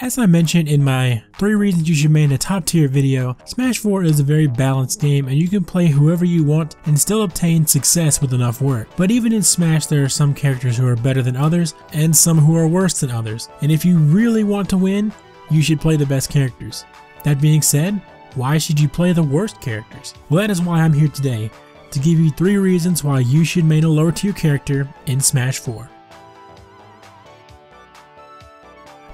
As I mentioned in my 3 reasons you should main a top tier video, Smash 4 is a very balanced game and you can play whoever you want and still obtain success with enough work. But even in Smash there are some characters who are better than others and some who are worse than others. And if you really want to win, you should play the best characters. That being said, why should you play the worst characters? Well, that is why I'm here today, to give you 3 reasons why you should main a lower tier character in Smash 4.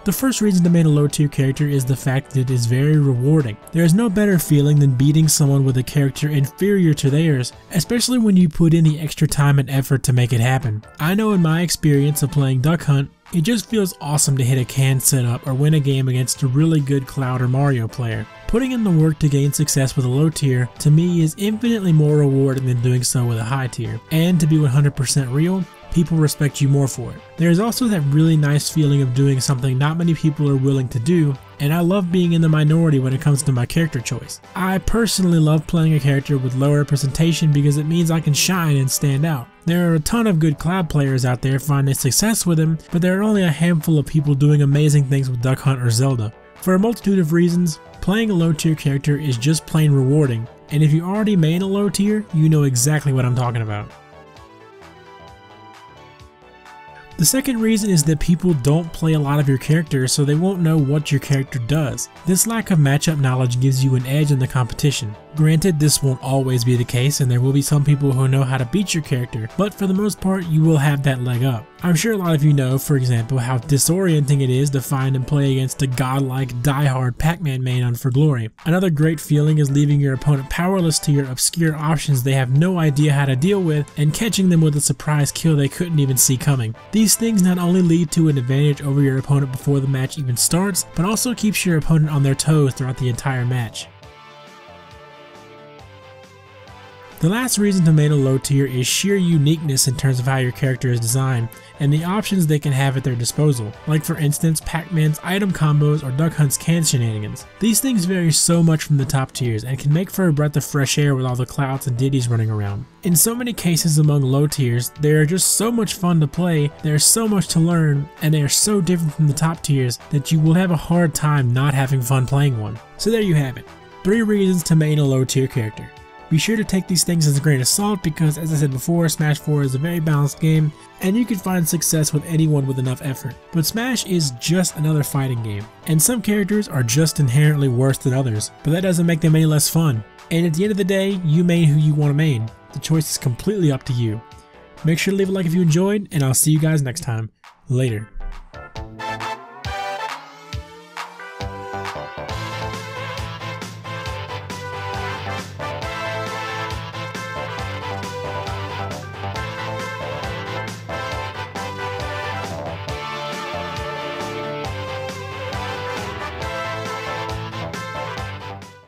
The first reason to main a low tier character is the fact that it is very rewarding. There is no better feeling than beating someone with a character inferior to theirs, especially when you put in the extra time and effort to make it happen. I know in my experience of playing Duck Hunt, it just feels awesome to hit a can setup or win a game against a really good Cloud or Mario player. Putting in the work to gain success with a low tier, to me, is infinitely more rewarding than doing so with a high tier. And to be 100% real, people respect you more for it. There is also that really nice feeling of doing something not many people are willing to do, and I love being in the minority when it comes to my character choice. I personally love playing a character with low representation because it means I can shine and stand out. There are a ton of good Cloud players out there finding success with him, but there are only a handful of people doing amazing things with Duck Hunt or Zelda. For a multitude of reasons, playing a low tier character is just plain rewarding, and if you already main a low tier, you know exactly what I'm talking about. The second reason is that people don't play a lot of your characters, so they won't know what your character does. This lack of matchup knowledge gives you an edge in the competition. Granted, this won't always be the case and there will be some people who know how to beat your character, but for the most part you will have that leg up. I'm sure a lot of you know, for example, how disorienting it is to find and play against a godlike, diehard Pac-Man main on For Glory. Another great feeling is leaving your opponent powerless to your obscure options they have no idea how to deal with and catching them with a surprise kill they couldn't even see coming. These things not only lead to an advantage over your opponent before the match even starts, but also keeps your opponent on their toes throughout the entire match. The last reason to main a low tier is sheer uniqueness in terms of how your character is designed and the options they can have at their disposal, like for instance Pac-Man's item combos or Duck Hunt's can shenanigans. These things vary so much from the top tiers and can make for a breath of fresh air with all the Clouds and Diddies running around. In so many cases among low tiers, they are just so much fun to play, there's so much to learn, and they are so different from the top tiers that you will have a hard time not having fun playing one. So there you have it, 3 reasons to main a low tier character. Be sure to take these things as a grain of salt because, as I said before, Smash 4 is a very balanced game and you can find success with anyone with enough effort. But Smash is just another fighting game, and some characters are just inherently worse than others, but that doesn't make them any less fun. And at the end of the day, you main who you want to main. The choice is completely up to you. Make sure to leave a like if you enjoyed, and I'll see you guys next time. Later.